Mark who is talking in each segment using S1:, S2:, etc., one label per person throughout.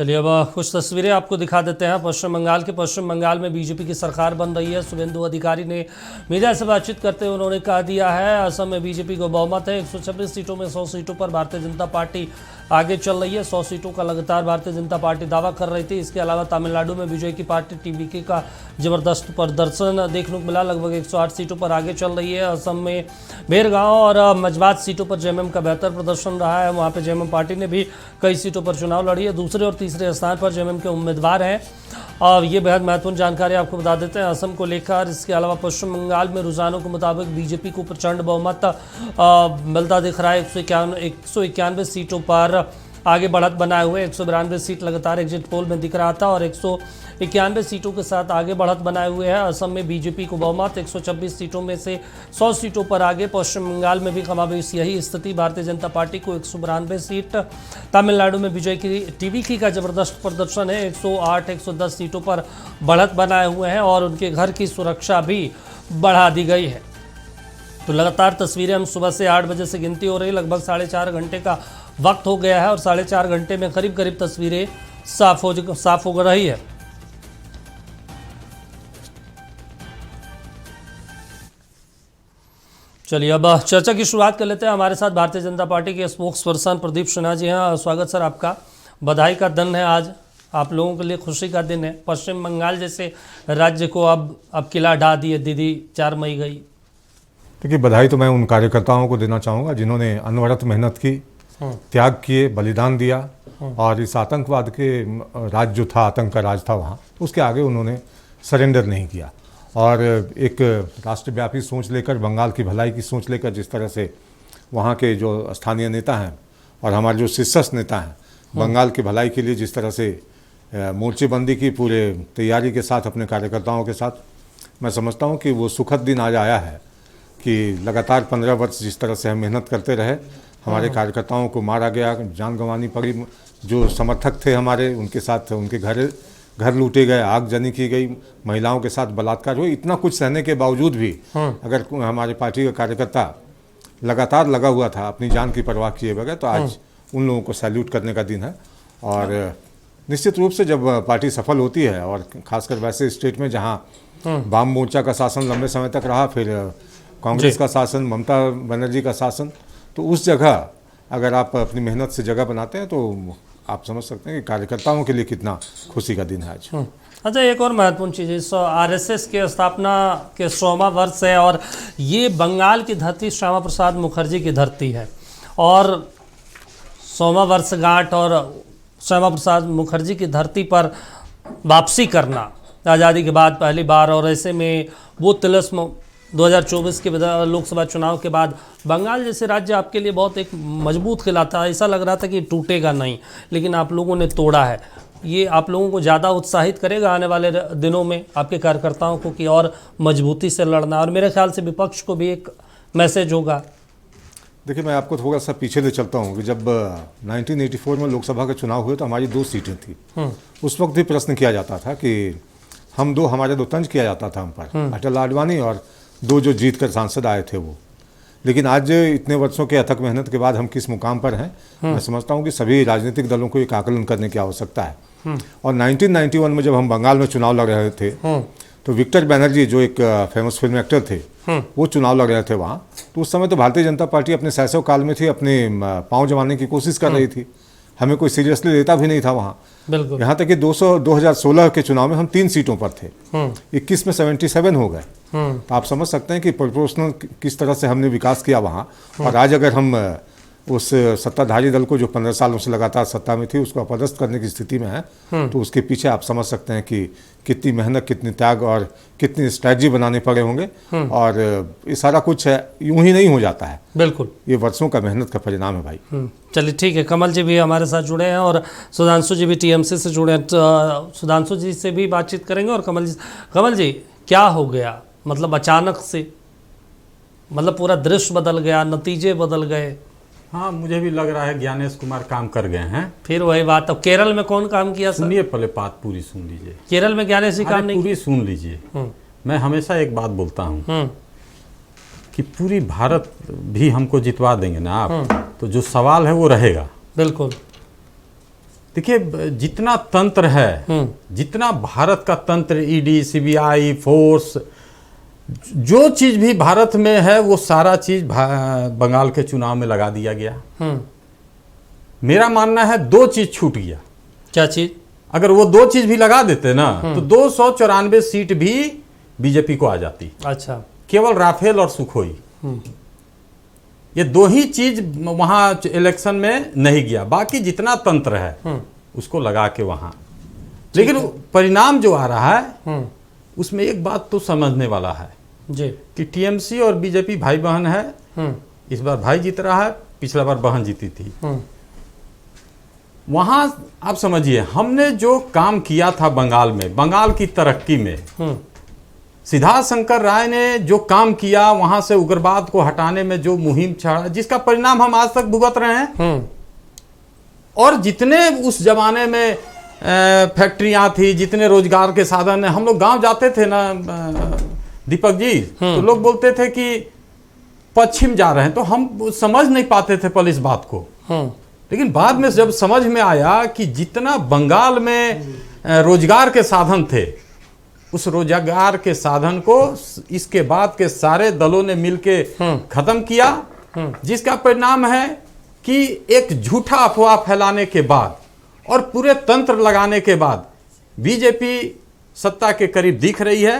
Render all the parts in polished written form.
S1: चलिए अब कुछ तस्वीरें आपको दिखा देते हैं। पश्चिम बंगाल में बीजेपी की सरकार बन रही है। शुभेंदु अधिकारी ने मीडिया से बातचीत करते हुए उन्होंने कहा दिया है असम में बीजेपी को बहुमत है। 126 सीटों में 100 सीटों पर भारतीय जनता पार्टी आगे चल रही है। 100 सीटों का लगातार भारतीय जनता पार्टी दावा कर रही थी। इसके अलावा तमिलनाडु में बीजेपी की पार्टी टीवीके का जबरदस्त प्रदर्शन देखने को मिला। लगभग 108 सीटों पर आगे चल रही है। असम में बेरगांव और मजबात सीटों पर जेएमएम का बेहतर प्रदर्शन रहा है। वहाँ पर जेएमएम पार्टी ने भी कई सीटों पर चुनाव लड़ी है। दूसरे और तीसरे स्थान पर जेएमएम के उम्मीदवार हैं। और ये बेहद महत्वपूर्ण जानकारी आपको बता देते हैं असम को लेकर। इसके अलावा पश्चिम बंगाल में रुझानों के मुताबिक बीजेपी को प्रचंड बहुमत मिलता दिख रहा है। 191 सीटों पर आगे बढ़त बनाए हुए 192 सीट लगातार एग्जिट पोल में दिख रहा था और 191 सीटों के साथ आगे बढ़त बनाए हुए है। असम में बीजेपी को बहुमत 126 सीटों में से 100 सीटों पर आगे। पश्चिम बंगाल में भी कमाबेश यही स्थिति। भारतीय जनता पार्टी को 192 सीट। तमिलनाडु में विजय की टीवीके का जबरदस्त प्रदर्शन है। 108-110 सीटों पर बढ़त बनाए हुए हैं और उनके घर की सुरक्षा भी बढ़ा दी गई है। तो लगातार तस्वीरें हम सुबह से 8 बजे से गिनती हो रही। लगभग 4.5 घंटे का वक्त हो गया है और 4.5 घंटे में करीब तस्वीरें साफ हो रही है। चलिए अब चर्चा की शुरुआत कर लेते हैं। हमारे साथ भारतीय जनता पार्टी के स्पोक्स पर्सन प्रदीप सिन्हा जी हैं। स्वागत सर आपका। बधाई का दिन है आज, आप लोगों के लिए खुशी का दिन है। पश्चिम बंगाल जैसे राज्य को अब किला ढा दिए दीदी 4 मई गई।
S2: देखिए, बधाई तो मैं उन कार्यकर्ताओं को देना चाहूँगा जिन्होंने अनवरत मेहनत की, त्याग किए, बलिदान दिया और इस आतंकवाद के राज जो था, आतंक का राज था वहाँ, उसके आगे उन्होंने सरेंडर नहीं किया। और एक राष्ट्रव्यापी सोच लेकर, बंगाल की भलाई की सोच लेकर, जिस तरह से वहाँ के जो स्थानीय नेता हैं और हमारे जो शीर्षस्थ नेता हैं, बंगाल की भलाई के लिए जिस तरह से मोर्चेबंदी की पूरे तैयारी के साथ अपने कार्यकर्ताओं के साथ, मैं समझता हूँ कि वो सुखद दिन आज आया है कि लगातार 15 वर्ष जिस तरह से हम मेहनत करते रहे, हमारे कार्यकर्ताओं को मारा गया, जान गंवानी पड़ी, जो समर्थक थे हमारे उनके साथ उनके घर लूटे गए, आगजनी की गई, महिलाओं के साथ बलात्कार हुए। इतना कुछ सहने के बावजूद भी अगर हमारे पार्टी का कार्यकर्ता लगातार लगा हुआ था अपनी जान की परवाह किए बगैर, तो आज उन लोगों को सैल्यूट करने का दिन है। और निश्चित रूप से जब पार्टी सफल होती है और खासकर वैसे स्टेट में जहाँ वाम मोर्चा का शासन लंबे समय तक रहा, फिर कांग्रेस का शासन, ममता बनर्जी का शासन, तो उस जगह अगर आप अपनी मेहनत से जगह बनाते हैं तो आप समझ सकते हैं कि कार्यकर्ताओं के लिए कितना खुशी का दिन है आज।
S1: अच्छा, एक और महत्वपूर्ण चीज़ है, आरएसएस के स्थापना के 100वां वर्ष है और ये बंगाल की धरती श्यामा प्रसाद मुखर्जी की धरती है और 100वां वर्षगांठ और श्यामा प्रसाद मुखर्जी की धरती पर वापसी करना आज़ादी के बाद पहली बार, और ऐसे में वो तिलिस्म 2024 के लोकसभा चुनाव के बाद बंगाल जैसे राज्य आपके लिए बहुत एक मजबूत किला था। ऐसा लग रहा था कि टूटेगा नहीं, लेकिन आप लोगों ने तोड़ा है। ये आप लोगों को ज़्यादा उत्साहित करेगा आने वाले दिनों में आपके कार्यकर्ताओं को कि और मजबूती से लड़ना, और मेरे ख्याल से विपक्ष को भी एक मैसेज होगा।
S2: देखिए, मैं आपको थोड़ा सा पीछे ले चलता हूँ कि जब 1984 में लोकसभा का चुनाव हुए तो हमारी 2 सीटें थी। उस वक्त भी प्रश्न किया जाता था कि हमारे दो तंज किया जाता था हम पर, अटल आडवाणी और 2 जो जीत कर सांसद आए थे वो। लेकिन आज इतने वर्षों के अथक मेहनत के बाद हम किस मुकाम पर हैं, मैं समझता हूं कि सभी राजनीतिक दलों को एक आकलन करने की आवश्यकता है। और 1991 में जब हम बंगाल में चुनाव लड़ रहे थे तो विक्टर बनर्जी जो एक फेमस फिल्म एक्टर थे, वो चुनाव लड़ रहे थे वहाँ। तो उस समय तो भारतीय जनता पार्टी अपने शैशव काल में थी, अपने पाँव जमाने की कोशिश कर रही थी, हमें कोई सीरियसली लेता भी नहीं था वहाँ।
S1: बिल्कुल।
S2: यहाँ तक कि 2016 के चुनाव में हम 3 सीटों पर थे, 21 में 77 हो गए। तो आप समझ सकते हैं कि प्रोपोर्शनल किस तरह से हमने विकास किया वहाँ। और आज अगर हम उस सत्ताधारी दल को जो 15 सालों से लगातार सत्ता में थी उसको अपदस्थ करने की स्थिति में है, तो उसके पीछे आप समझ सकते हैं कि कितनी मेहनत, कितनी त्याग और कितनी स्ट्रैटेजी बनाने पड़े होंगे। और ये सारा कुछ है, यूं ही नहीं हो जाता है, बिल्कुल, ये वर्षों का मेहनत का परिणाम है भाई।
S1: चलिए ठीक है, कमल जी भी हमारे साथ जुड़े हैं और सुधांशु जी भी टीएमसी से जुड़े हैं। सुधांशु जी से भी बातचीत करेंगे। और कमल जी क्या हो गया, मतलब अचानक से, मतलब पूरा दृश्य बदल गया, नतीजे बदल गए।
S3: हाँ, मुझे भी लग रहा है ज्ञानेश कुमार काम कर गए हैं।
S1: फिर वही बात, अब केरल में कौन काम किया?
S3: सुनिए, पहले बात पूरी सुन लीजिए।
S1: केरल में ज्ञानेश जी काम नहीं,
S3: पूरी सुन लीजिए। मैं हमेशा एक बात बोलता हूँ कि पूरी भारत भी हमको जितवा देंगे ना आप, तो जो सवाल है वो रहेगा।
S1: बिल्कुल।
S3: देखिए, जितना तंत्र है, जितना भारत का तंत्र, ईडी, सीबीआई, फोर्स, जो चीज भी भारत में है वो सारा चीज बंगाल के चुनाव में लगा दिया गया। मेरा मानना है 2 चीज छूट गया।
S1: क्या चीज?
S3: अगर वो 2 चीज भी लगा देते ना तो 294 सीट भी बीजेपी को आ जाती।
S1: अच्छा,
S3: केवल राफेल और सुखोई, ये 2 ही चीज वहां इलेक्शन में नहीं गया। बाकी जितना तंत्र है उसको लगा के वहां, लेकिन परिणाम जो आ रहा है उसमें एक बात तो समझने वाला है
S1: जी
S3: कि टीएमसी और बीजेपी भाई बहन है। इस बार भाई जीत रहा है, पिछला बार बहन जीती थी। वहां आप समझिए, हमने जो काम किया था बंगाल में, बंगाल की तरक्की में, सिद्धार्थ शंकर राय ने जो काम किया, वहां से उग्रवाद को हटाने में जो मुहिम छेड़ा, जिसका परिणाम हम आज तक भुगत रहे हैं। और जितने उस जमाने में फैक्ट्रियां थी, जितने रोजगार के साधन है, हम लोग गांव जाते थे ना दीपक जी, तो लोग बोलते थे कि पश्चिम जा रहे हैं, तो हम समझ नहीं पाते थे पहले इस बात को। लेकिन बाद में जब समझ में आया कि जितना बंगाल में रोजगार के साधन थे, उस रोजगार के साधन को इसके बाद के सारे दलों ने मिलके खत्म किया, जिसका परिणाम है कि एक झूठा अफवाह फैलाने के बाद और पूरे तंत्र लगाने के बाद बीजेपी सत्ता के करीब दिख रही है।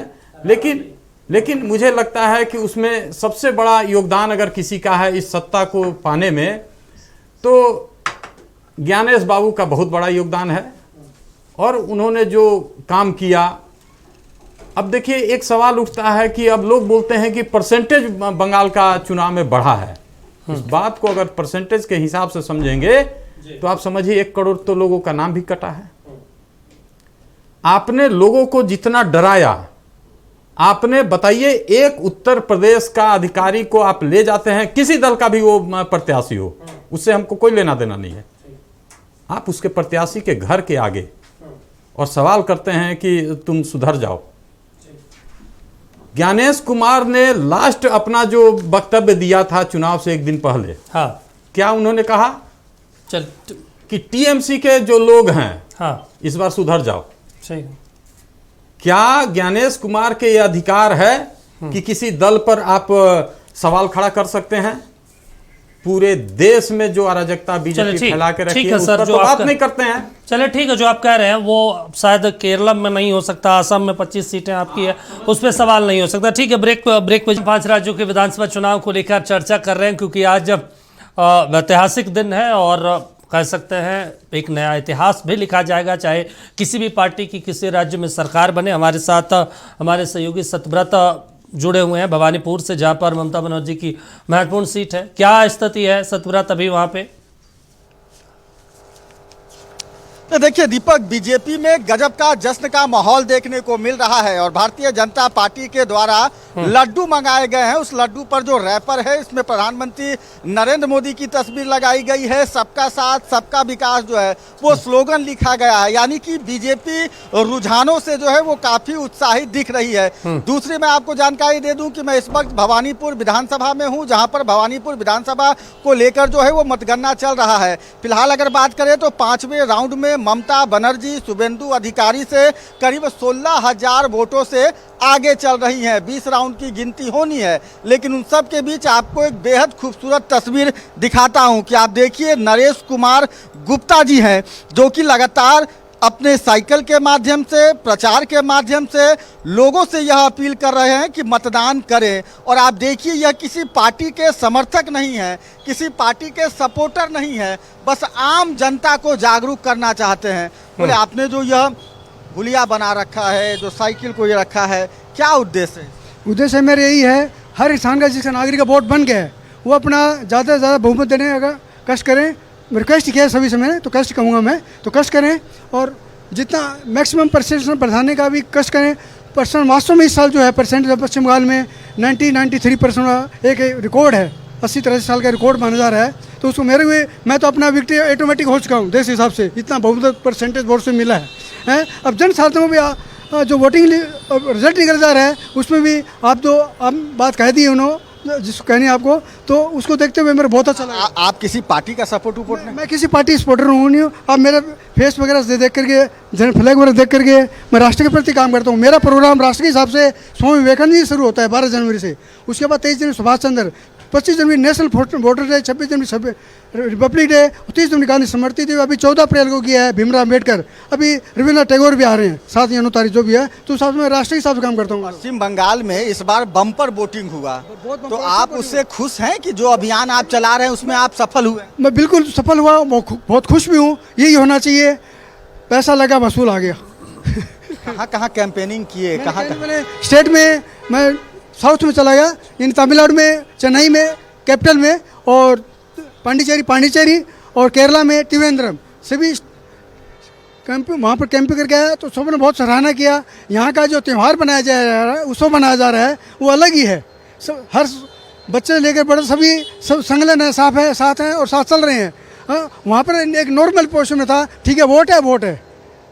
S3: लेकिन मुझे लगता है कि उसमें सबसे बड़ा योगदान अगर किसी का है इस सत्ता को पाने में, तो ज्ञानेश बाबू का बहुत बड़ा योगदान है। और उन्होंने जो काम किया, अब देखिए एक सवाल उठता है कि अब लोग बोलते हैं कि परसेंटेज बंगाल का चुनाव में बढ़ा है। इस बात को अगर परसेंटेज के हिसाब से समझेंगे तो आप समझिए 1 करोड़ तो लोगों का नाम भी कटा है। आपने लोगों को जितना डराया, आपने बताइए, एक उत्तर प्रदेश का अधिकारी को आप ले जाते हैं, किसी दल का भी वो प्रत्याशी हो, उससे हमको कोई लेना देना नहीं है, आप उसके प्रत्याशी के घर के आगे और सवाल करते हैं कि तुम सुधर जाओ। ज्ञानेश कुमार ने लास्ट अपना जो वक्तव्य दिया था चुनाव से 1 दिन पहले,
S1: हाँ,
S3: क्या उन्होंने कहा?
S1: चल
S3: कि टीएमसी के जो लोग हैं,
S1: हाँ,
S3: इस बार सुधर जाओ।
S1: सही।
S3: क्या ज्ञानेश कुमार के ये अधिकार है कि किसी दल पर आप सवाल खड़ा कर सकते हैं? पूरे देश में जो अराजकता बीजेपी फैला के रखी है, उस पर तो बात नहीं करते हैं।
S1: चले ठीक है, जो आप कह रहे हैं वो शायद केरल में नहीं हो सकता, असम में 25 सीटें आपकी है, उस पर सवाल नहीं हो सकता। ठीक है, ब्रेक पे 5 राज्यों के विधानसभा चुनाव को लेकर चर्चा कर रहे हैं, क्योंकि आज जब ऐतिहासिक दिन है और कह सकते हैं एक नया इतिहास भी लिखा जाएगा, चाहे किसी भी पार्टी की किसी राज्य में सरकार बने। हमारे साथ हमारे सहयोगी सतव्रत जुड़े हुए हैं भवानीपुर से, जहां पर ममता बनर्जी की महत्वपूर्ण सीट है। क्या स्थिति है सतव्रत अभी वहां पे?
S4: तो देखिए दीपक, बीजेपी में गजब का जश्न का माहौल देखने को मिल रहा है और भारतीय जनता पार्टी के द्वारा लड्डू मंगाए गए हैं। उस लड्डू पर जो रैपर है, इसमें प्रधानमंत्री नरेंद्र मोदी की तस्वीर लगाई गई है। सबका साथ सबका विकास जो है वो स्लोगन लिखा गया है, यानी कि बीजेपी रुझानों से जो है वो काफी उत्साहित दिख रही है। दूसरी मैं आपको जानकारी दे दूं कि मैं इस वक्त भवानीपुर विधानसभा में हूं, जहां पर भवानीपुर विधानसभा को लेकर जो है वो मतगणना चल रहा है। फिलहाल अगर बात करें तो 5वें राउंड में ममता बनर्जी शुभेंदु अधिकारी से करीब 16,000 वोटों से आगे चल रही हैं। 20 राउंड की गिनती होनी है, लेकिन उन सब के बीच आपको एक बेहद खूबसूरत तस्वीर दिखाता हूं कि आप देखिए नरेश कुमार गुप्ता जी हैं, जो कि लगातार अपने साइकिल के माध्यम से, प्रचार के माध्यम से लोगों से यह अपील कर रहे हैं कि मतदान करें। और आप देखिए, यह किसी पार्टी के समर्थक नहीं है, किसी पार्टी के सपोर्टर नहीं है, बस आम जनता को जागरूक करना चाहते हैं। बोले आपने जो यह गुलिया बना रखा है, जो साइकिल को ये रखा है, क्या उद्देश्य है?
S5: उद्देश्य मेरा यही है, हर इंसान का जिसका नागरिक का वोट बन गया है, वो अपना ज़्यादा से ज़्यादा बहुमत देने का कष्ट करें। रिक्वेस्ट किया है सभी से मैंने, तो कष्ट कहूँगा मैं, तो कष्ट करें और जितना मैक्सिमम परसेंट बढ़ाने का भी कष्ट करें। परसेंट वास्तव में इस साल जो है परसेंट पश्चिम बंगाल में 93% एक रिकॉर्ड है, 80-83 साल का रिकॉर्ड माना जा रहा है। तो उसको मेरे हुए मैं तो अपना विक्ट्री ऑटोमेटिक हो चुका हूँ देश हिसाब से, इतना बहुत परसेंटेज वोट से मिला है। अब जन सार्थों में भी जो वोटिंग रिजल्ट निकल जा रहा है, उसमें भी आप बात कह दी है उन्होंने, जिसको कहनी है आपको, तो उसको देखते हुए मेरा बहुत अच्छा लगा।
S4: आप किसी पार्टी का सपोर्ट नहीं?
S5: मैं किसी पार्टी सपोर्टर नहीं हूँ। आप मेरा फेस वगैरह से देख करके, जन फ्लैग वगैरह देख करके मैं राष्ट्र के प्रति काम करता हूँ। मेरा प्रोग्राम राष्ट्र के हिसाब से स्वामी विवेकानंद जी शुरू होता है 12 जनवरी से। उसके बाद 23 जनवरी सुभाष चंद्र, 25 जनवरी नेशनल वोटर डे, 26 जनवरी रिपब्लिक डे, 30 जनवरी गांधी स्मृति दिवस, अभी 14 अप्रैल को किया है भीमराव अम्बेडकर, अभी रविन्द्रनाथ टैगोर भी आ रहे हैं 7 या 9 तारीख जो भी है। तो साथ में राष्ट्र के हिसाब से काम करता हूँ।
S4: पश्चिम बंगाल में इस बार बम्पर वोटिंग हुआ, तो आप उससे खुश हैं कि जो अभियान आप चला रहे हैं उसमें आप सफल हुए?
S5: मैं बिल्कुल सफल हुआ, बहुत खुश भी हूँ। यही होना चाहिए, पैसा लगा वसूल आ गया।
S4: कहाँ कहाँ कैंपेनिंग किए, कहाँ
S5: मैंने स्टेट में, मैं साउथ में चला गया, यानी तमिलनाडु में, चेन्नई में, कैपिटल में, और पांडिचेरी और केरला में त्रिवेंद्रम, सभी कैंप वहाँ पर कैंप करके आया। तो सबने बहुत सराहना किया। यहाँ का जो त्यौहार बनाया जा रहा है, उत्सव बनाया जा रहा है, वो अलग ही है। सब हर बच्चे लेकर बड़े सभी सब संलग्न है, साथ हैं और साथ चल रहे हैं। हाँ, वहाँ पर एक नॉर्मल पोजिशन में था, ठीक है, वोट है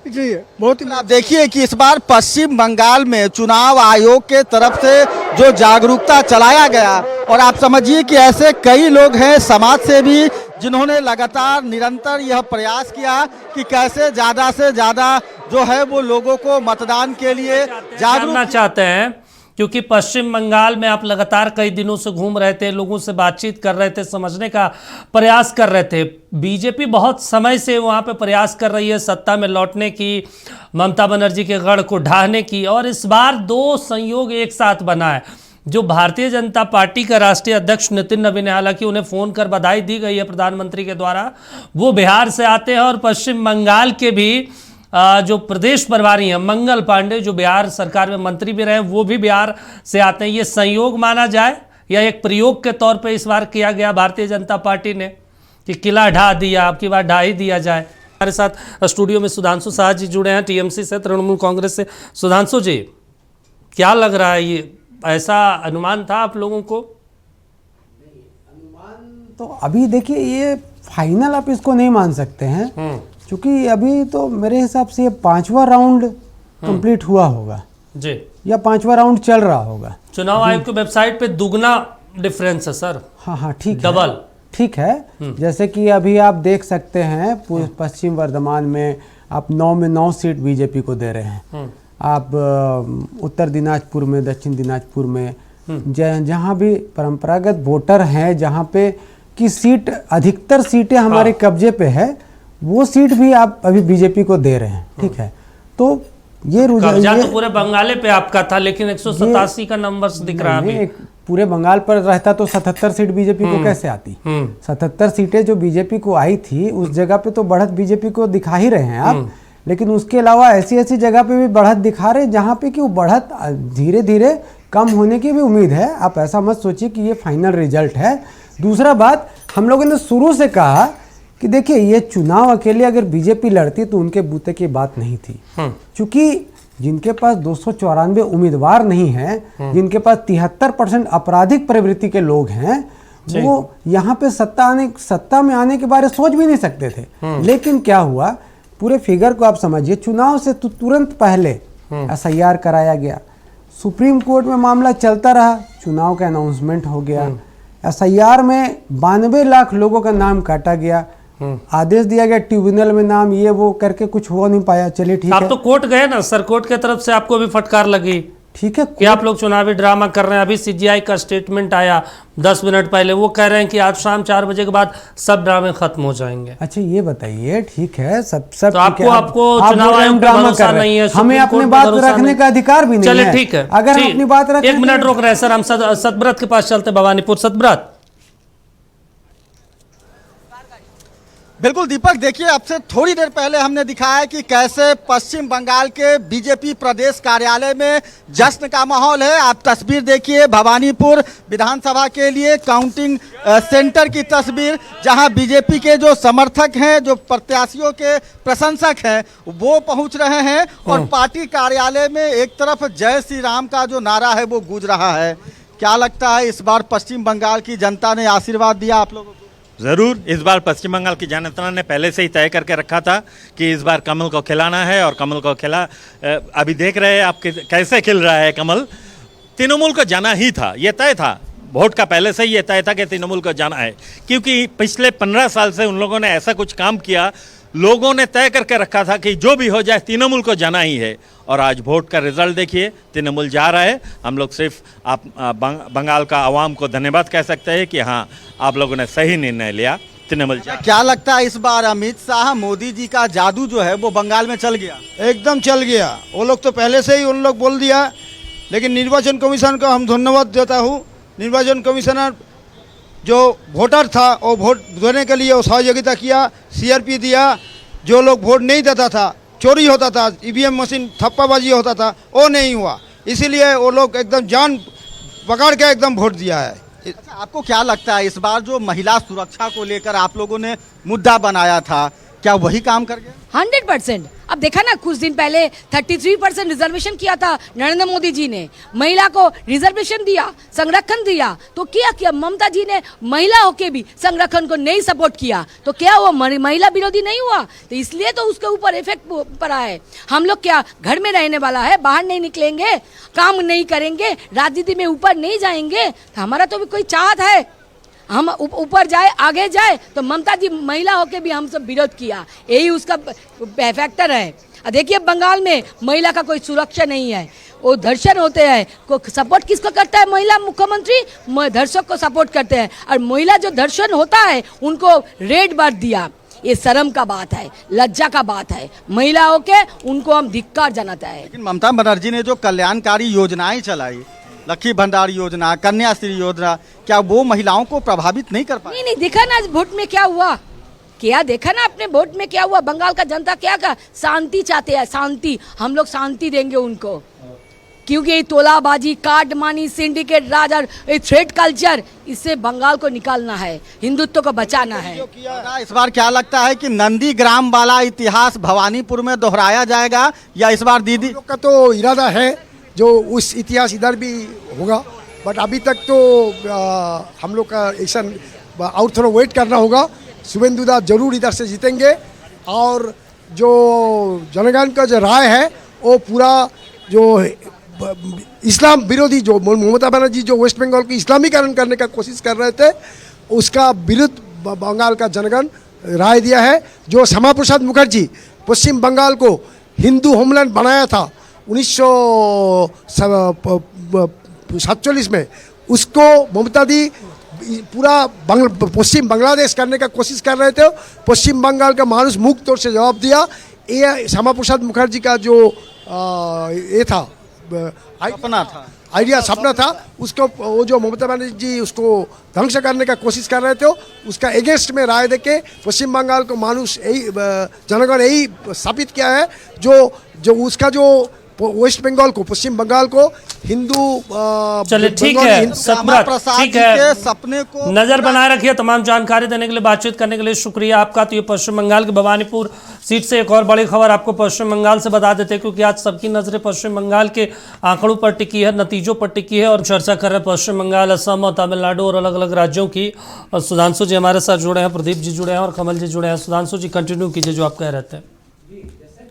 S5: जी। बहुत ही
S4: आप देखिए कि इस बार पश्चिम बंगाल में चुनाव आयोग के तरफ से जो जागरूकता चलाया गया, और आप समझिए कि ऐसे कई लोग हैं समाज से भी जिन्होंने लगातार निरंतर यह प्रयास किया कि कैसे ज़्यादा से ज़्यादा जो है वो लोगों को मतदान के लिए जागरूक
S1: जानना चाहते हैं, क्योंकि पश्चिम बंगाल में आप लगातार कई दिनों से घूम रहे थे, लोगों से बातचीत कर रहे थे, समझने का प्रयास कर रहे थे। बीजेपी बहुत समय से वहाँ पे प्रयास कर रही है सत्ता में लौटने की, ममता बनर्जी के गढ़ को ढाहने की, और इस बार 2 संयोग एक साथ बना है। जो भारतीय जनता पार्टी का राष्ट्रीय अध्यक्ष नितिन नवीन ने, हालांकि उन्हें फ़ोन कर बधाई दी गई है प्रधानमंत्री के द्वारा, वो बिहार से आते हैं, और पश्चिम बंगाल के भी जो प्रदेश प्रभारी हैं मंगल पांडे, जो बिहार सरकार में मंत्री भी रहे, वो भी बिहार से आते हैं। ये संयोग माना जाए या एक प्रयोग के तौर पे इस बार किया गया भारतीय जनता पार्टी ने कि किला ढा दिया, अब की बार ढा ही दिया जाए? हमारे साथ स्टूडियो में सुधांशु शाह जी जुड़े हैं, टीएमसी से, तृणमूल कांग्रेस से। सुधांशु जी, क्या लग रहा है, ये ऐसा अनुमान था आप लोगों को?
S6: अनुमान तो अभी देखिए, ये फाइनल आप इसको नहीं मान सकते हैं, क्योंकि अभी तो मेरे हिसाब से ये 5वां राउंड कंप्लीट हुआ होगा
S1: जी,
S6: या 5वां राउंड चल रहा होगा।
S1: चुनाव आयोग की वेबसाइट पे दुगना डिफरेंस है सर।
S6: हाँ ठीक
S1: डबल।
S6: ठीक है। जैसे कि अभी आप देख सकते हैं पश्चिम वर्धमान में आप 9 में 9 सीट बीजेपी को दे रहे हैं। आप उत्तर दिनाजपुर में, दक्षिण दिनाजपुर में, जहाँ भी परंपरागत वोटर हैं, जहाँ पे की सीट, अधिकतर सीटें हमारे कब्जे पे है, वो सीट भी आप अभी बीजेपी को दे रहे हैं। ठीक है, तो ये
S1: कब्जा तो पूरे बंगाले पे आपका था, लेकिन 187 का नंबर दिख रहा है।
S6: पूरे बंगाल पर रहता तो 77 सीट बीजेपी को कैसे आती? 77 सीटें जो बीजेपी को आई थी, उस जगह पे तो बढ़त बीजेपी को दिखा ही रहे हैं आप, लेकिन उसके अलावा ऐसी ऐसी जगह पे भी बढ़त दिखा रहे हैं जहाँ पे कि वो बढ़त धीरे धीरे कम होने की भी उम्मीद है। आप ऐसा मत सोचिए कि ये फाइनल रिजल्ट है। दूसरा बात, हम लोगों ने शुरू से कहा कि देखिए, ये चुनाव अकेले अगर बीजेपी लड़ती तो उनके बूते की बात नहीं थी, क्योंकि जिनके पास 294 उम्मीदवार नहीं हैं, जिनके पास 73% आपराधिक प्रवृत्ति के लोग हैं, वो यहाँ पे सत्ता में आने के बारे सोच भी नहीं सकते थे। लेकिन क्या हुआ, पूरे फिगर को आप समझिए, चुनाव से तुरंत पहले SIR कराया गया, सुप्रीम कोर्ट में मामला चलता रहा, चुनाव का अनाउंसमेंट हो गया, SIR में 92 लाख लोगों का नाम काटा गया, आदेश दिया गया ट्रिब्यूनल में नाम ये वो करके कुछ हो नहीं पाया। चलिए ठीक है,
S1: आप तो कोर्ट गए ना सर, कोर्ट के तरफ से आपको भी फटकार लगी,
S6: ठीक है,
S1: कि आप लोग चुनावी ड्रामा कर रहे हैं। अभी CGI का स्टेटमेंट आया 10 मिनट पहले, वो कह रहे हैं कि आज शाम 4 बजे के बाद सब ड्रामे खत्म हो जाएंगे।
S6: अच्छा ये बताइए, ठीक है, सब
S1: तो आपको चुनाव आयोग पे भरोसा नहीं है,
S6: हमें अपनी बात रखने का अधिकार भी नहीं है।
S1: चलिए ठीक है,
S6: अगर हम अपनी बात रखें,
S1: 1 मिनट रोक रहे हैं सर, हम सतब्रत के पास चलते, भवानीपुर। सतब्रत,
S4: बिल्कुल दीपक, देखिए अब से थोड़ी देर पहले हमने दिखाया कि कैसे पश्चिम बंगाल के बीजेपी प्रदेश कार्यालय में जश्न का माहौल है। आप तस्वीर देखिए, भवानीपुर विधानसभा के लिए काउंटिंग सेंटर की तस्वीर, जहां बीजेपी के जो समर्थक हैं, जो प्रत्याशियों के प्रशंसक हैं, वो पहुंच रहे हैं, और पार्टी कार्यालय में एक तरफ जय श्री राम का जो नारा है वो गूंज रहा है। क्या लगता है, इस बार पश्चिम बंगाल की जनता ने आशीर्वाद दिया आप लोगों को?
S7: ज़रूर, इस बार पश्चिम बंगाल की जनता ने पहले से ही तय करके रखा था कि इस बार कमल को खिलाना है, और कमल को खिला। अभी देख रहे हैं आप कैसे खिल रहा है कमल। तृणमूल को जाना ही था, ये तय था, वोट का पहले से ही ये तय था कि तृणमूल को जाना है, क्योंकि पिछले 15 साल से उन लोगों ने ऐसा कुछ काम किया लोगों ने तय करके रखा था कि जो भी हो जाए तृणमूल को जाना ही है। और आज वोट का रिजल्ट देखिए, तृणमूल जा रहा है। हम लोग सिर्फ आप बंगाल का आवाम को धन्यवाद कह सकते हैं कि हाँ, आप लोगों ने सही निर्णय लिया, तृणमूल जा।
S4: क्या लगता है इस बार अमित शाह मोदी जी का जादू जो है वो बंगाल में चल गया?
S8: एकदम चल गया। वो लोग तो पहले से ही उन लोग बोल दिया, लेकिन निर्वाचन कमीशन का हम धन्यवाद देता हूँ। निर्वाचन कमिश्नर जो वोटर था वो वोट देने के लिए सहयोगिता किया, सीआरपी दिया। जो लोग वोट नहीं देता था, चोरी होता था, ईवीएम मशीन थप्पाबाजी होता था, वो नहीं हुआ। इसीलिए वो लोग एकदम जान पकड़ के एकदम वोट दिया है।
S4: अच्छा, आपको क्या लगता है इस बार जो महिला सुरक्षा को लेकर आप लोगों ने मुद्दा बनाया था, क्या वही काम कर गया?
S9: 100%। अब देखा ना, कुछ दिन पहले 33% रिजर्वेशन किया था नरेंद्र मोदी जी ने, महिला को रिजर्वेशन दिया, संरक्षण दिया। तो क्या किया ममता जी ने? महिला होके भी संरक्षण को नहीं सपोर्ट किया, तो क्या वो महिला विरोधी नहीं हुआ? तो इसलिए तो उसके ऊपर इफेक्ट पड़ा है। हम लोग क्या घर में रहने वाला है, बाहर नहीं निकलेंगे, काम नहीं करेंगे, राजनीति में ऊपर नहीं जाएंगे, तो हमारा तो भी कोई चाहत है हम ऊपर जाए, आगे जाए। तो ममता जी महिला होके भी हम सब विरोध किया, यही उसका फैक्टर है। देखिए बंगाल में महिला का कोई सुरक्षा नहीं है, वो धर्षण होते हैं। को सपोर्ट किसको करता है? महिला मुख्यमंत्री धर्षक को सपोर्ट करते हैं, और महिला जो धर्षण होता है उनको रेड बार दिया। ये शर्म का बात है, लज्जा का बात है। महिलाओं के उनको हम धिक्कार जनाता है।
S4: लेकिन ममता बनर्जी ने जो कल्याणकारी योजनाएं चलाई, लक्ष्मी भंडार योजना, कन्याश्री योजना, क्या वो महिलाओं को प्रभावित नहीं कर पाई?
S9: नहीं, देखा ना वोट में क्या हुआ, क्या देखा ना अपने वोट में क्या हुआ। बंगाल का जनता क्या का शांति चाहते हैं, शांति। हम लोग शांति देंगे उनको, क्योंकि ये तोलाबाजी, कार्ड मानी, सिंडिकेट राज और थ्रेड कल्चर, इससे बंगाल को निकालना है, हिंदुत्व को बचाना है।
S4: इस बार क्या लगता है कि नंदीग्राम वाला इतिहास भवानीपुर में दोहराया जाएगा, या इस बार दीदी
S10: का तो इरादा है जो उस इतिहास इधर भी होगा, बट अभी तक तो हम लोग का ऐसा और थोड़ा वेट करना होगा। शुभेंदु दा जरूर इधर से जीतेंगे, और जो जनगण का जो राय है वो पूरा जो इस्लाम विरोधी, जो ममता बनर्जी जो वेस्ट बंगाल की इस्लामीकरण करने का कोशिश कर रहे थे, उसका विरुद्ध बंगाल का जनगण राय दिया है। जो श्यामा प्रसाद मुखर्जी पश्चिम बंगाल को हिंदू होमलैंड बनाया था 1947 में, उसको ममता दी पूरा पश्चिम बांग्लादेश करने का कोशिश कर रहे थे। पश्चिम बंगाल का मानुष मुक्त तौर से जवाब दिया। ये श्यामा प्रसाद मुखर्जी का जो ये था सपना था, उसको वो जो ममता बनर्जी उसको ध्वंस करने का कोशिश कर रहे थे, उसका अगेंस्ट में राय देके पश्चिम बंगाल को मानुष यही जनगण यही स्थापित किया है, जो उसका जो वेस्ट बंगाल को, पश्चिम बंगाल को हिंदू
S1: चलिए ठीक है सतब्रत, ठीक है,
S4: सपने को
S1: नजर बनाए रखिए। तमाम जानकारी देने के लिए, बातचीत करने के लिए शुक्रिया आपका। तो ये पश्चिम बंगाल के भवानीपुर सीट से एक और बड़ी खबर आपको पश्चिम बंगाल से बता देते हैं, क्योंकि आज सबकी नजरें पश्चिम बंगाल के आंकड़ों पर टिकी है, नतीजों पर टिकी है, और चर्चा कर रहे हैं पश्चिम बंगाल, असम और तमिलनाडु और अलग अलग राज्यों की। और सुधांशु जी हमारे साथ जुड़े हैं, प्रदीप जी जुड़े हैं और कमल जी जुड़े हैं। सुधांशु जी कंटिन्यू कीजिए जो आप कह रहे थे।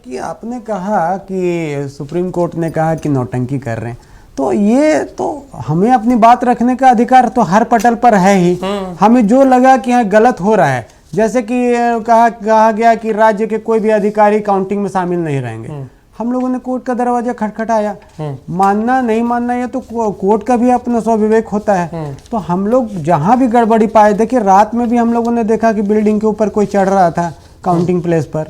S6: कि आपने कहा कि सुप्रीम कोर्ट ने कहा कि नौटंकी कर रहे हैं, तो ये तो हमें अपनी बात रखने का अधिकार तो हर पटल पर है ही। हमें जो लगा कि यहाँ गलत हो रहा है, जैसे कि कहा गया कि राज्य के कोई भी अधिकारी काउंटिंग में शामिल नहीं रहेंगे, हम लोगों ने कोर्ट का दरवाजा खटखटाया। मानना नहीं मानना ये तो कोर्ट का भी अपना स्वविवेक होता है। तो हम लोग जहाँ भी गड़बड़ी पाए, देखिए रात में भी हम लोगों ने देखा कि बिल्डिंग के ऊपर कोई चढ़ रहा था काउंटिंग प्लेस पर,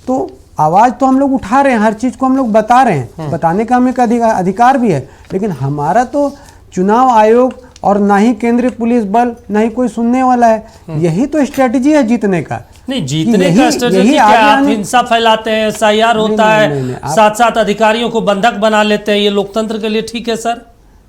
S6: तो आवाज़ तो हम लोग उठा रहे हैं, हर चीज़ को हम लोग बता रहे हैं, बताने का हमें अधिकार भी है। लेकिन हमारा तो चुनाव आयोग और ना ही केंद्रीय पुलिस बल, ना ही कोई सुनने वाला है। यही तो स्ट्रेटजी है जीतने का।
S1: नहीं, जीतने का स्ट्रेटजी क्या? आप हिंसा फैलाते हैं, SIR होता है, साथ साथ अधिकारियों को बंधक बना लेते हैं, ये लोकतंत्र के लिए ठीक है सर?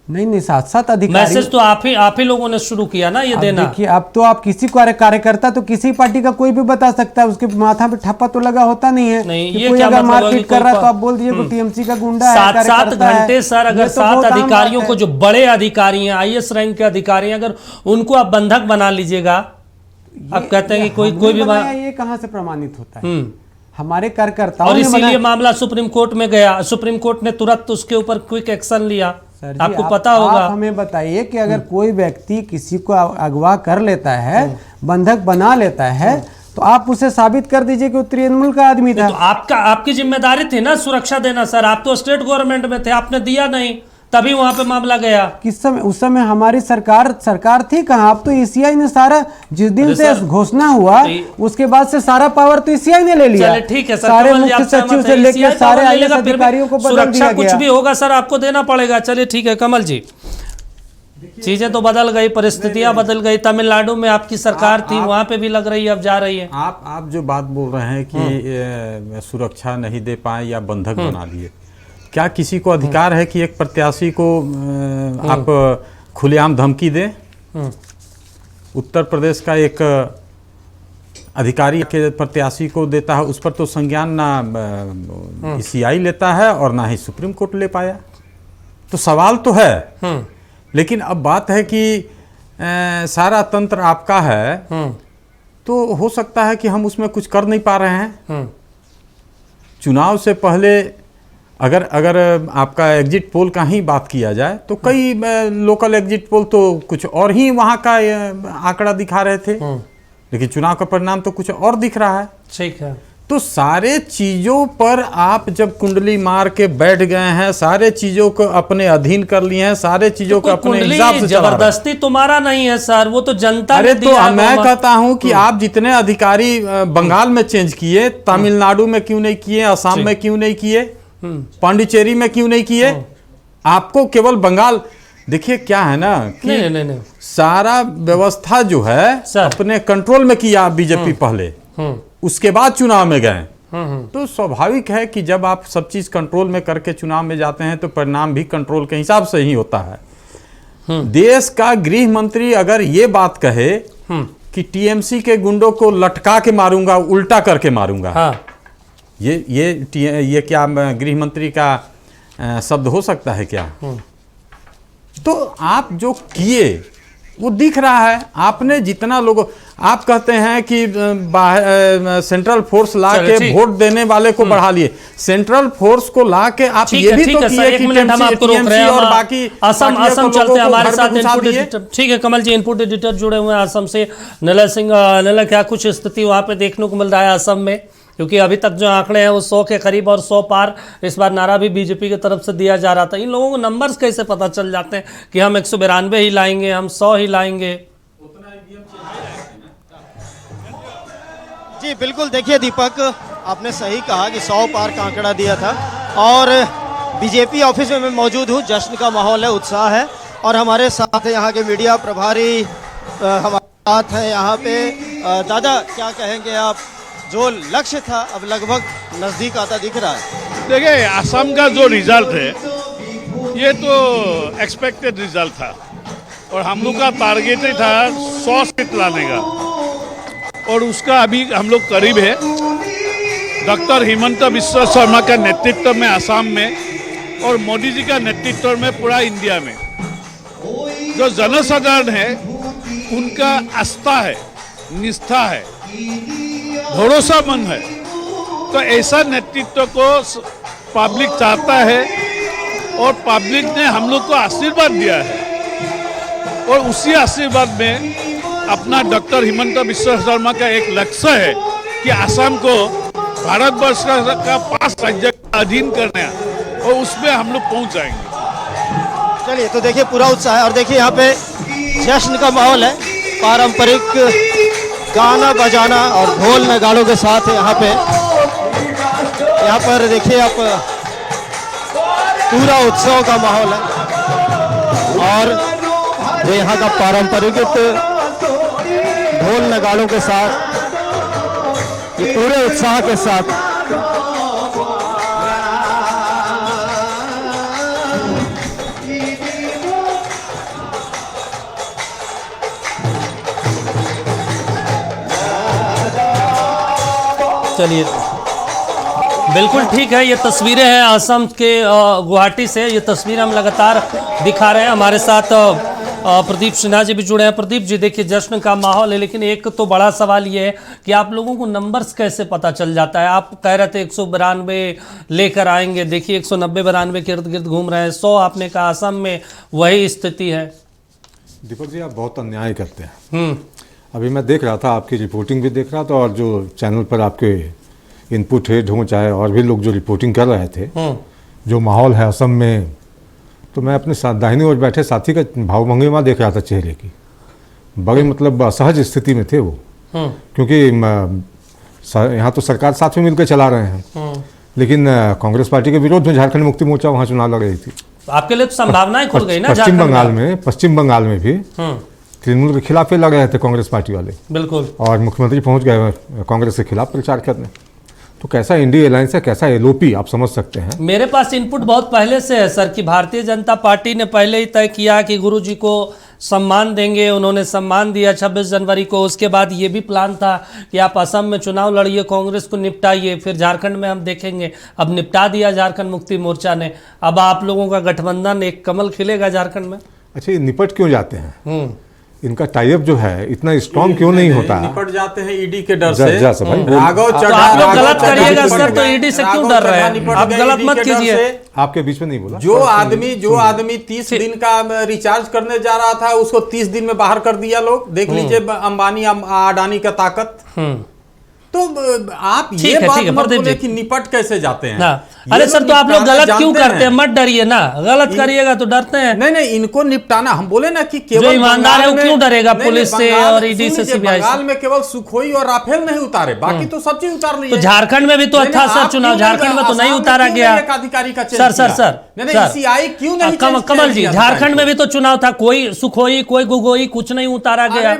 S6: नहीं, साथ साथ अधिकारी,
S1: मैसेज तो आप ही लोगों ने शुरू किया ना ये देना।
S6: देखिए अब तो आप किसी कार्यकर्ता तो किसी पार्टी का कोई भी बता सकता है, उसके माथा पे ठप्पा तो लगा होता नहीं है।
S1: नहीं, ये
S6: कोई
S1: क्या
S6: अगर
S1: मतलब
S6: मारपीट कर रहा है तो आप बोल दीजिए TMC का गुंडा है,
S1: 7 घंटे सर, अगर 7 अधिकारियों को, जो बड़े अधिकारी हैं, IAS रैंक के अधिकारी हैं, अगर उनको आप बंधक बना लीजिएगा, आप कहते हैं कि कोई भी
S6: ये कहाँ से प्रमाणित होता है? हमारे कार्यकर्ताओं
S1: और इसीलिए मामला सुप्रीम कोर्ट में गया, सुप्रीम कोर्ट ने तुरंत उसके ऊपर क्विक एक्शन लिया। आपको पता होगा।
S6: आप हमें बताइए कि अगर कोई व्यक्ति किसी को अगवा कर लेता है, बंधक बना लेता है, तो आप उसे साबित कर दीजिए कि वो तृणमूल का आदमी था।
S1: तो आपकी जिम्मेदारी थी ना सुरक्षा देना सर, आप तो स्टेट गवर्नमेंट में थे, आपने दिया नहीं, तभी वहां पे मामला गया।
S6: किस समय? उस समय हमारी सरकार थी कहाँ? अब तो ईसीआई ने सारा, जिस दिन से घोषणा हुआ उसके बाद से सारा पावर तो ईसीआई ने ले लिया।
S1: ठीक है सर,
S6: सारे मुख्य सचिव से लेकर सारे आईएएस अधिकारियों को बदल दिया गया।
S1: कुछ भी होगा सर आपको देना पड़ेगा। चलिए ठीक है कमल जी, चीजें तो बदल गई, परिस्थितियां बदल गई। तमिलनाडु में आपकी सरकार थी, वहां पे भी लग रही है, अब जा रही है।
S3: आप जो बात बोल रहे हैं कि सुरक्षा नहीं दे पाए या बंधक बना दिए, क्या किसी को अधिकार है कि एक प्रत्याशी को आप खुलेआम धमकी दें? उत्तर प्रदेश का एक अधिकारी के प्रत्याशी को देता है, उस पर तो संज्ञान ना सीआई लेता है और ना ही सुप्रीम कोर्ट ले पाया। तो सवाल तो है, लेकिन अब बात है कि सारा तंत्र आपका है, तो हो सकता है कि हम उसमें कुछ कर नहीं पा रहे हैं। चुनाव से पहले अगर आपका एग्जिट पोल का ही बात किया जाए तो कई लोकल एग्जिट पोल तो कुछ और ही वहां का आंकड़ा दिखा रहे थे, लेकिन चुनाव का परिणाम तो कुछ और दिख रहा है।
S1: ठीक है,
S3: तो सारे चीजों पर आप जब कुंडली मार के बैठ गए हैं, सारे चीजों को अपने अधीन कर लिए हैं, सारे चीजों को अपने हिसाब से
S1: जबरदस्ती तुम्हारा नहीं है सर, वो तो जनता
S3: अरे
S1: ने
S3: तो
S1: दिया।
S3: मैं कहता हूं कि आप जितने अधिकारी बंगाल में चेंज किए, तमिलनाडु में क्यों नहीं किए, असम में क्यों नहीं किए, पांडिचेरी में क्यों नहीं किए? आपको केवल बंगाल, देखिए क्या है ना कि
S1: नहीं।
S3: सारा व्यवस्था जो है अपने कंट्रोल में किया बीजेपी पहले, उसके बाद चुनाव में गए। तो स्वाभाविक है कि जब आप सब चीज कंट्रोल में करके चुनाव में जाते हैं तो परिणाम भी कंट्रोल के हिसाब से ही होता है। देश का गृह मंत्री अगर ये बात कहे कि टीएमसी के गुंडों को लटका के मारूंगा, उल्टा करके मारूंगा,
S1: हाँ।
S3: ये क्या गृह मंत्री का शब्द हो सकता है क्या? तो आप जो किए वो दिख रहा है। आपने जितना लोगों, आप कहते हैं कि सेंट्रल फोर्स ला के वोट देने वाले को बढ़ा लिए, सेंट्रल फोर्स को ला के आप ये भी तो किए कि टीएमसी और बाकी
S1: असम चलते हैं हमारे साथ इनपुट एडिटर। ठीक है कमल जी, इनपुट एडिटर जुड़े हुए हैं असम से, निलय सिंह। निलय, क्या कुछ स्थिति वहां पे देखने को मिल रहा है असम में? क्योंकि अभी तक जो आंकड़े हैं वो 100 के करीब और 100 पार, इस बार नारा भी बीजेपी की तरफ से दिया जा रहा था। इन लोगों को नंबर्स कैसे पता चल जाते हैं कि हम 192 ही लाएंगे, हम 100 ही लाएंगे?
S11: जी बिल्कुल, देखिए दीपक, आपने सही कहा कि 100 पार का आंकड़ा दिया था। और बीजेपी ऑफिस में मैं मौजूद हूँ, जश्न का माहौल है, उत्साह है। और हमारे साथ यहाँ के मीडिया प्रभारी हमारे साथ हैं यहाँ पे। दादा, क्या कहेंगे आप? जो लक्ष्य था अब लगभग नजदीक आता दिख रहा है।
S12: देखिए, असम का जो रिजल्ट है ये तो एक्सपेक्टेड रिजल्ट था, और हम लोग का टारगेट ही था 100 सीट लाने का, और उसका अभी हम लोग करीब है। डॉक्टर हिमंत बिस्वा शर्मा का नेतृत्व में असम में, और मोदी जी का नेतृत्व में पूरा इंडिया में, जो जनसाधारण है उनका आस्था है, निष्ठा है, भरोसामंद है। तो ऐसा नेतृत्व को पब्लिक चाहता है, और पब्लिक ने हम लोग को आशीर्वाद दिया है, और उसी आशीर्वाद में अपना डॉक्टर हिमंत बिस्वा शर्मा का एक लक्ष्य है कि असम को भारतवर्ष का 5 राज्य का अधीन करना, और उसमें हम लोग पहुंच जाएंगे।
S11: चलिए, तो देखिए पूरा उत्साह है। और देखिए यहाँ पे जश्न का माहौल है, पारंपरिक गाना बजाना और ढोल नगाड़ों के साथ यहाँ पर देखिए आप, पूरा उत्सव का माहौल है। और जो यहाँ का पारंपरिक ढोल नगाड़ों के साथ, ये पूरे उत्साह के साथ
S1: चलिए, बिल्कुल ठीक है। ये तस्वीरें हैं असम के गुवाहाटी से, ये तस्वीर हम लगातार दिखा रहे हैं। हमारे साथ प्रदीप सिन्हा जी भी जुड़े हैं। प्रदीप जी, देखिए जश्न का माहौल है, लेकिन एक तो बड़ा सवाल ये है कि आप लोगों को नंबर्स कैसे पता चल जाता है? आप कह रहे थे 192 लेकर आएंगे, देखिए 190-92 के इर्द गिर्द घूम रहे हैं। 100 आपने कहा, असम में वही स्थिति है।
S2: दीपक जी, आप बहुत अन्याय करते हैं। अभी मैं देख रहा था, आपकी रिपोर्टिंग भी देख रहा था और जो चैनल पर आपके इनपुट हेड हों चाहे और भी लोग जो रिपोर्टिंग कर रहे थे, जो माहौल है असम में, तो मैं अपने साथ दाहिनी ओर बैठे साथी का भावभंगिमा देख रहा था चेहरे की। बड़े मतलब असहज स्थिति में थे वो, क्योंकि यहाँ तो सरकार साथ में मिलकर चला रहे हैं, लेकिन कांग्रेस पार्टी के विरोध में झारखंड मुक्ति मोर्चा वहाँ चुनाव लड़ रही थी।
S1: आपके लिए तो संभावनाएं खुल गई ना।
S2: पश्चिम बंगाल में भी तृणमूल के खिलाफ ही लड़ रहे थे कांग्रेस पार्टी वाले,
S1: बिल्कुल,
S2: और मुख्यमंत्री पहुंच गए कांग्रेस के खिलाफ प्रचार करने। तो कैसा इंडिया अलायंस है, कैसा एलओपी, आप समझ सकते हैं।
S1: मेरे पास इनपुट बहुत पहले से है सर कि भारतीय जनता पार्टी ने पहले ही तय किया कि गुरुजी को सम्मान देंगे, उन्होंने सम्मान दिया 26 जनवरी को। उसके बाद ये भी प्लान था कि आप असम में चुनाव लड़िए, कांग्रेस को निपटाइए, फिर झारखंड में हम देखेंगे। अब निपटा दिया झारखंड मुक्ति मोर्चा ने। अब आप लोगों का गठबंधन, एक कमल खिलेगा झारखंड में।
S2: अच्छा, ये निपट क्यों जाते हैं? इनका टाइप जो है इतना स्ट्रॉन्ग क्यों नहीं होता?
S3: निपट जाते हैं ईडी के डर से।
S1: राघव चढ़ा, तो आप लोग गलत करिएगा सर, तो ईडी से क्यों डर रहे हैं? आप गलत मत कीजिए।
S2: आपके बीच में नहीं बोला।
S3: जो आदमी 30 दिन का रिचार्ज करने जा रहा था, उसको 30 दिन में बाहर कर दिया लोग। देख लीजिए अंबानी अडानी का ताकत। तो आप ये बात मत बोले कि निपट कैसे जाते हैं।
S1: अरे सर, तो आप लोग गलत क्यों करते हैं? मत डरिए ना, गलत करिएगा तो डरते हैं।
S3: नहीं, इनको निपटाना, हम बोले ना कि केवल
S1: जो ईमानदार है वो क्यों डरेगा पुलिस से और ईडी से, सीबीआई से?
S3: बंगाल में केवल सुखोई और राफेल नहीं उतारे, बाकी तो सब चीज उतार लिए।
S1: तो झारखंड में भी तो अच्छा सर चुनाव, झारखंड में तो नहीं उतारा गया
S3: अधिकारी का।
S1: सर
S3: क्यों नहीं?
S1: कमल जी, झारखंड में भी तो चुनाव था, कोई सुखोई कोई गुगोई कुछ नहीं उतारा गया।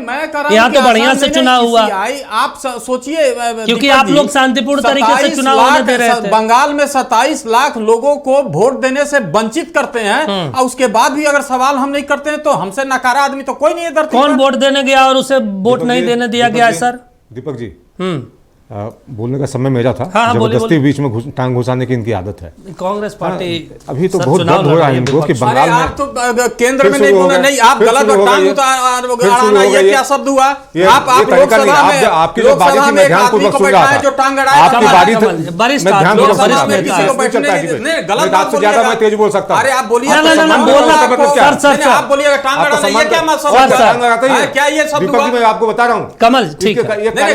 S1: यहाँ तो बढ़िया से चुनाव हुआ।
S3: आप सोचिए,
S1: क्योंकि आप लोग शांतिपूर्ण तरीके से चुनाव होने दे रहे थे।
S3: बंगाल में 27 लाख लोगों को वोट देने से वंचित करते हैं, और उसके बाद भी अगर सवाल हम नहीं करते हैं तो हमसे नकारा आदमी तो कोई नहीं है।
S1: कौन वोट देने गया और उसे वोट नहीं देने दिया गया है सर?
S2: दीपक जी, बोलने का समय मेरा था। जबरदस्ती बीच में टांग घुसाने की इनकी आदत है।
S1: कांग्रेस पार्टी
S2: अभी तो बहुत दर्द हो रहा है इनको कि बंगाल में
S3: आप तो केंद्र में नहीं बोले, नहीं आप गलत टांग अड़ाना, ये क्या शब्द हुआ? आप लोकसभा में,
S2: आपकी जो बारी थी मैं ध्यानपूर्वक सुन रहा था,
S3: जो टांग अड़ाया,
S2: आपकी बारी थी,
S1: वरिष्ठ
S2: मैं ध्यानपूर्वक सुन रहा
S3: नहीं, गलत
S2: था। आपसे ज्यादा मैं तेज बोल सकता हूं।
S3: अरे आप बोलिए,
S1: आप
S3: बोलिएगा टांग अड़ाना, ये क्या मतलब? क्या ये शब्द हुआ?
S2: मैं आपको बता रहा हूँ
S1: कमल, ठीक है,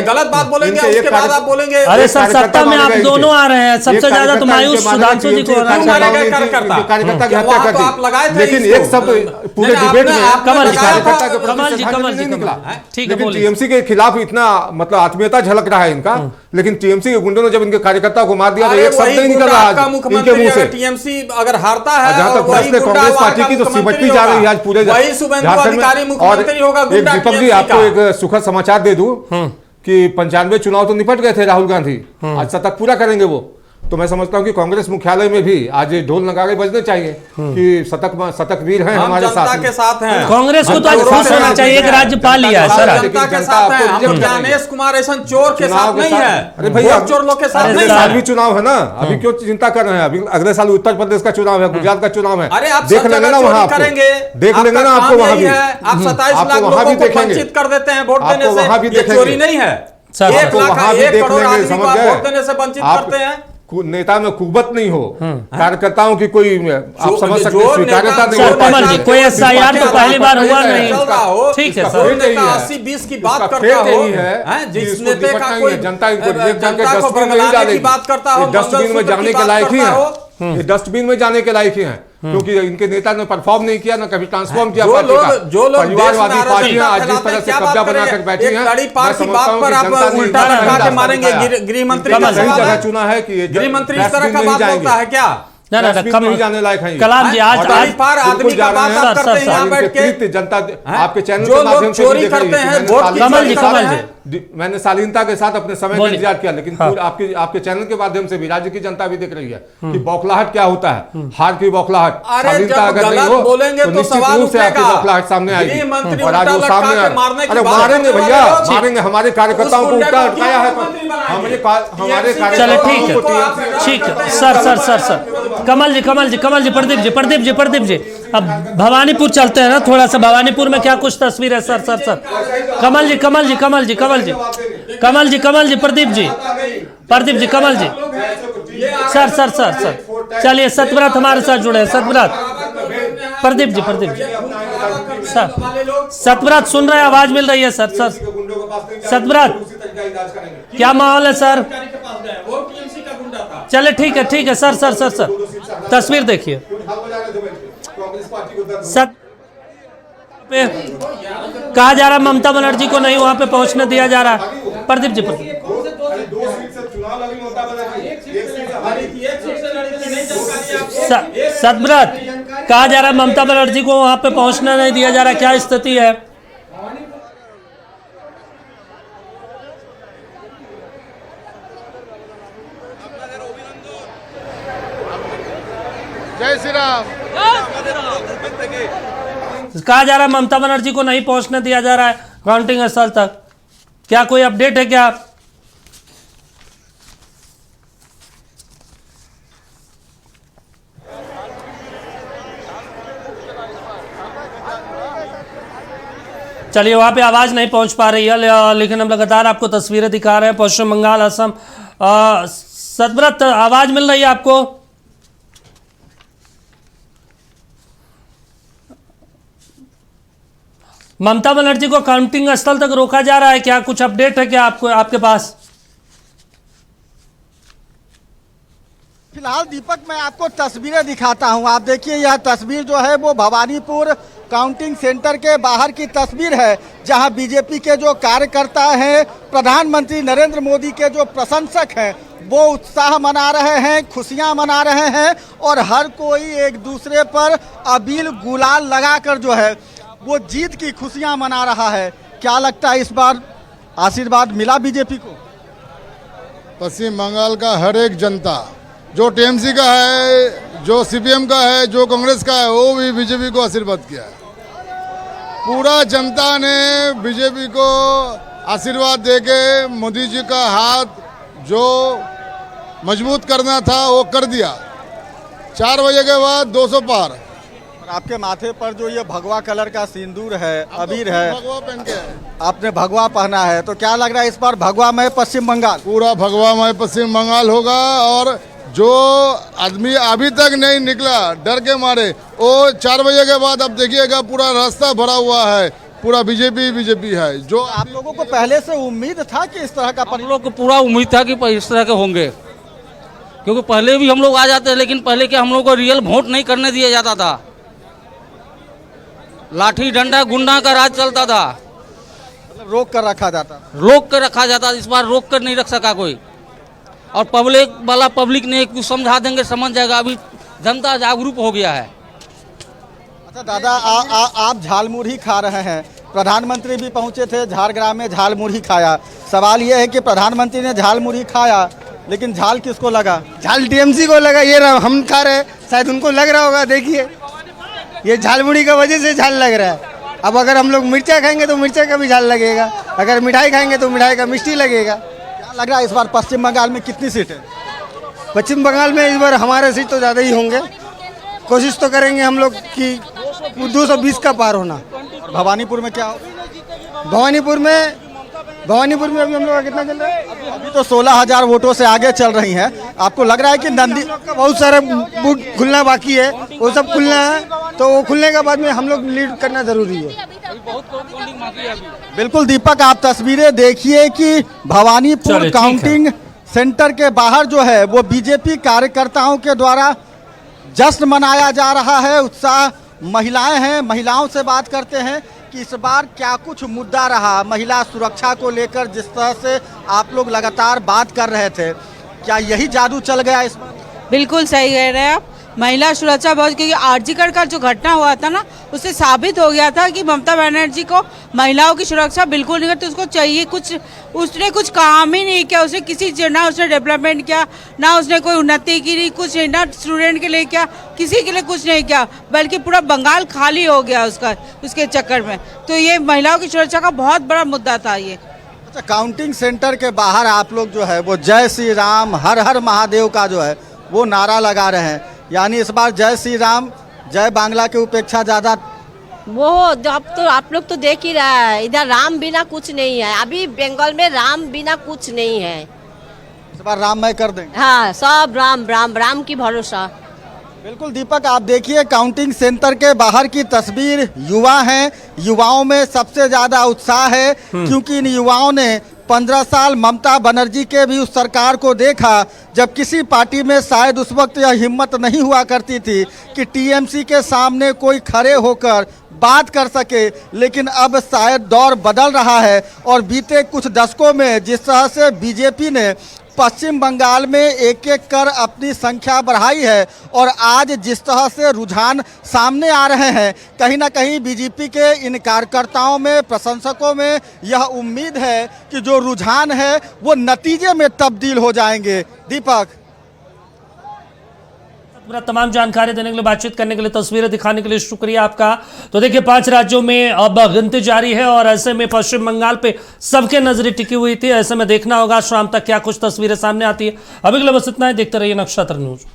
S3: गलत बात बोलेंगे उसके बाद आप बोलेंगे।
S1: अरे सर, सत्ता में आप दोनों आ रहे हैं, सबसे ज्यादा तो मायूस सुधांशु जी को
S2: कार्यकर्ता की हत्या कर दी, लेकिन एक शब्द पूरे डिबेट में
S1: कमल
S2: जी निकला। ठीक है, टीएमसी के खिलाफ इतना मतलब आत्मीयता झलक रहा है इनका, लेकिन टीएमसी के गुंडों ने जब इनके कार्यकर्ता को मार दिया तो एक शब्द नहीं निकल रहा इनके मुंह से।
S3: टीएमसी अगर हारता है,
S2: जहां तक प्रश्न कांग्रेस पार्टी की तो सिमटती जा रही है आज पूरे झारखंड में। और दीपक जी, आपको एक सुखद समाचार दे दूं कि 95 चुनाव तो निपट गए थे राहुल गांधी, आज शतक पूरा करेंगे वो। तो मैं समझता हूं कि कांग्रेस मुख्यालय में भी आज ढोल नगाड़े बजने चाहिए कि शतक वीर हैं हमारे साथ
S3: हैं।
S1: कांग्रेस को तो आज खुश होना चाहिए, एक राज्य पा लिया है सर।
S3: जनता के साथ है, ज्ञानेश कुमार ऐसा चोर के साथ नहीं है।
S2: अरे भैया,
S3: चोर लोग के साथ नहीं
S2: है। चुनाव है ना, अभी क्यों चिंता कर रहे हैं? अभी अगले साल उत्तर प्रदेश का चुनाव है, गुजरात का चुनाव है, देख लेंगे ना वहाँ, देख लेंगे ना आपको वहाँ भी।
S3: आप 27 लाख लोगों को वंचित कर देते हैं वोट देने से,
S2: वहाँ भी
S3: चोरी नहीं है। 1 करोड़ आदमी को आप वोट देने से वंचित करते हैं।
S2: नेता में कुबत नहीं हो, कार्यकर्ताओं की कोई आप समझ सकते हैं स्वीकार्यता नहीं हो।
S1: कमल जी, कोई एसआईआर तो पहली बार हुआ नहीं। ठीक है सर,
S3: 80-20 की बात करता हो, जिस नेता का कोई
S2: जनता को
S3: बरगलाने की बात करता हो,
S2: डस्टबिन में जाने के लायक ही है, ये डस्टबिन में जाने के लायक ही हैं, क्योंकि इनके नेता ने परफॉर्म नहीं किया, ना कभी ट्रांसफॉर्म किया पार्टी का।
S3: जो लोग
S2: परिवारवादी पार्टियां आज जिस तरह से कब्जा बनाकर बैठी हैं,
S3: बड़ी पार की बात पर आप उल्टा लटका के मारेंगे। गृह मंत्री का
S2: जगह चुना है कि
S3: गृह मंत्री इस तरह का बात बोलता है क्या?
S2: नहीं जाने लायक है।
S1: कलाम जी, आज
S3: आदमी का बात आप करते हैं यहाँ बैठ के।
S2: जनता आपके चैनल
S3: के माध्यम से चोरी करते हैं वोट।
S1: कमल जी,
S2: मैंने शालीनता के साथ अपने समय का इंतजार किया, लेकिन आपके चैनल के माध्यम से भी राज्य की जनता भी देख रही है कि बौखलाहट क्या होता है, हार की बौखलाहट। शालीनता अगर नहीं हो
S3: बोलेंगे तो
S2: निश्चित रूप से आपकी बौखलाहट सामने आएगी, और आज वो सामने आए। अरे मारेंगे भैया, मारेंगे। हमारे कार्यकर्ताओं को उल्टा अटकाया है, हमारे
S1: चलो ठीक है सर। कमल जी, प्रदीप जी, अब भवानीपुर चलते हैं ना थोड़ा सा। भवानीपुर में क्या कुछ तस्वीर है सर? कमल जी, प्रदीप जी, कमल जी, सर, चलिए सतव्रत हमारे साथ जुड़े हैं। सतव्रत, प्रदीप जी, सर सतव्रत सुन रहे हैं, आवाज मिल रही है सर। सतव्रत, क्या माहौल है सर? चले ठीक है सर तस्वीर देखिए। सर कहा जा रहा ममता बनर्जी को नहीं वहां पे पहुंचने दिया जा रहा। प्रदीप जी, सतव्रत, कहा जा रहा ममता बनर्जी को वहां पे पहुंचने नहीं दिया जा रहा, क्या स्थिति है?
S12: जय श्री राम।
S1: कहा जा रहा है ममता बनर्जी को नहीं पहुंचने दिया जा रहा है काउंटिंग स्थल तक, क्या कोई अपडेट है क्या? चलिए, वहां पे आवाज नहीं पहुंच पा रही है, लेकिन हम लगातार आपको तस्वीरें दिखा रहे हैं पश्चिम बंगाल, असम। सतव्रत, आवाज मिल रही है आपको? ममता बनर्जी को काउंटिंग स्थल तक रोका जा रहा है, क्या कुछ अपडेट है क्या आपको, आपके पास?
S4: फिलहाल दीपक, मैं आपको तस्वीरें दिखाता हूं। आप देखिए, यह तस्वीर जो है वो भवानीपुर काउंटिंग सेंटर के बाहर की तस्वीर है, जहां बीजेपी के जो कार्यकर्ता हैं, प्रधानमंत्री नरेंद्र मोदी के जो प्रशंसक हैं, वो उत्साह मना रहे हैं, खुशियां मना रहे हैं और हर कोई एक दूसरे पर अबीर गुलाल लगाकर जो है वो जीत की खुशियां मना रहा है। क्या लगता है, इस बार आशीर्वाद मिला बीजेपी को?
S12: पश्चिम बंगाल का हर एक जनता, जो टीएमसी का है, जो सीपीएम का है, जो कांग्रेस का है, वो भी बीजेपी को आशीर्वाद किया है। पूरा जनता ने बीजेपी को आशीर्वाद देके मोदी जी का हाथ जो मजबूत करना था वो कर दिया। 4 बजे के बाद 200 पार।
S4: आपके माथे पर जो ये भगवा कलर का सिंदूर है, अबीर है,
S12: भगवा पहन के
S4: आपने भगवा पहना है, तो क्या लग रहा है इस बार भगवामय पश्चिम बंगाल?
S12: पूरा भगवामय पश्चिम बंगाल होगा। और जो आदमी अभी तक नहीं निकला डर के मारे, वो 4 बजे के बाद अब देखिएगा पूरा रास्ता भरा हुआ है, पूरा बीजेपी है। जो
S4: आप लोगों को पहले से उम्मीद था कि इस तरह का
S13: हम लोग को पूरा उम्मीद था कि इस तरह के होंगे, क्योंकि पहले भी हम लोग आ जाते हैं, लेकिन पहले क्या हम लोग को रियल वोट नहीं करने दिया जाता था, लाठी डंडा गुंडा का राज चलता था,
S4: मतलब रोक कर रखा जाता।
S13: इस बार रोक कर नहीं रख सका कोई, और पब्लिक ने कुछ समझा देंगे, समझ जाएगा। अभी जनता जागरूक हो गया है।
S4: अच्छा दादा, आप झालमुढ़ी खा रहे हैं, प्रधानमंत्री भी पहुंचे थे झारग्राम में, झालमुढ़ी खाया। सवाल यह है कि प्रधानमंत्री ने झालमुढ़ी खाया, लेकिन झाल किसको लगा?
S10: झाल टीएमसी को लगा। ये हम खा रहे, शायद उनको लग रहा होगा। देखिए, ये झालमुड़ी का वजह से झाल लग रहा है। अब अगर हम लोग मिर्चा खाएंगे तो मिर्चा का भी झाल लगेगा, अगर मिठाई खाएंगे तो मिठाई का मिष्टी लगेगा।
S4: क्या लग रहा है इस बार पश्चिम बंगाल में कितनी सीट है?
S10: पश्चिम बंगाल में इस बार हमारे सीट तो ज़्यादा ही होंगे। कोशिश तो करेंगे हम लोग कि 220 का पार होना।
S4: भवानीपुर में क्या हो?
S10: भवानीपुर में अभी हम लोग का कितना चल रहा है?
S4: अभी तो 16,000 वोटों से आगे चल रही हैं। आपको लग रहा है कि नंदी
S10: का बहुत सारा बूथ खुलना बाकी है, वो सब खुलना है, तो वो खुलने के बाद में हम लोग लीड करना जरूरी है।
S4: बिल्कुल दीपक, आप तस्वीरें देखिए कि भवानीपुर काउंटिंग सेंटर के बाहर जो है वो बीजेपी कार्यकर्ताओं के द्वारा जश्न मनाया जा रहा है। उत्साह महिलाएं हैं, महिलाओं से बात करते हैं कि इस बार क्या कुछ मुद्दा रहा, महिला सुरक्षा को लेकर जिस तरह से आप लोग लगातार बात कर रहे थे, क्या यही जादू चल गया इस बार?
S14: बिल्कुल सही कह रहे हैं आप, महिला सुरक्षा बहुत, क्योंकि आरजीकर का जो घटना हुआ था ना, उससे साबित हो गया था कि ममता बनर्जी को महिलाओं की सुरक्षा बिल्कुल नहीं करती। उसको चाहिए कुछ, उसने कुछ काम ही नहीं किया, उसने किसी ना उसने डेवलपमेंट किया, ना उसने कोई उन्नति की, कुछ ना स्टूडेंट के लिए किया, किसी के लिए कुछ नहीं किया, बल्कि पूरा बंगाल खाली हो गया उसके चक्कर में। तो ये महिलाओं की सुरक्षा का बहुत बड़ा मुद्दा था ये।
S4: अच्छा, काउंटिंग सेंटर के बाहर आप लोग जो है वो जय श्री राम, हर हर महादेव का जो है वो नारा लगा रहे हैं, यानी इस बार जय श्री राम, जय बांग्ला की उपेक्षा ज्यादा।
S15: वो अब तो आप लोग तो देख ही रहा है, इधर राम बिना कुछ नहीं है, अभी बंगाल में राम बिना कुछ नहीं है।
S4: इस बार राम मैं कर देंगे।
S15: हाँ, सब राम राम राम की भरोसा।
S4: बिल्कुल दीपक, आप देखिए काउंटिंग सेंटर के बाहर की तस्वीर, युवा हैं, युवाओं में सबसे ज्यादा उत्साह है क्योंकि इन युवाओं ने 15 साल ममता बनर्जी के भी उस सरकार को देखा जब किसी पार्टी में शायद उस वक्त यह हिम्मत नहीं हुआ करती थी कि टीएमसी के सामने कोई खड़े होकर बात कर सके, लेकिन अब शायद दौर बदल रहा है और बीते कुछ दशकों में जिस तरह से बीजेपी ने पश्चिम बंगाल में एक एक कर अपनी संख्या बढ़ाई है और आज जिस तरह से रुझान सामने आ रहे हैं, कहीं ना कहीं बीजेपी के इन कार्यकर्ताओं में, प्रशंसकों में यह उम्मीद है कि जो रुझान है वो नतीजे में तब्दील हो जाएंगे। दीपक,
S1: पूरा तमाम जानकारी देने के लिए, बातचीत करने के लिए, तस्वीरें दिखाने के लिए शुक्रिया आपका। तो देखिए 5 राज्यों में अब गिनती जारी है और ऐसे में पश्चिम बंगाल पे सबके नजरें टिकी हुई थी। ऐसे में देखना होगा शाम तक क्या कुछ तस्वीरें सामने आती है। अभी के लिए बस इतना ही, देखते रहिए नक्षत्र न्यूज।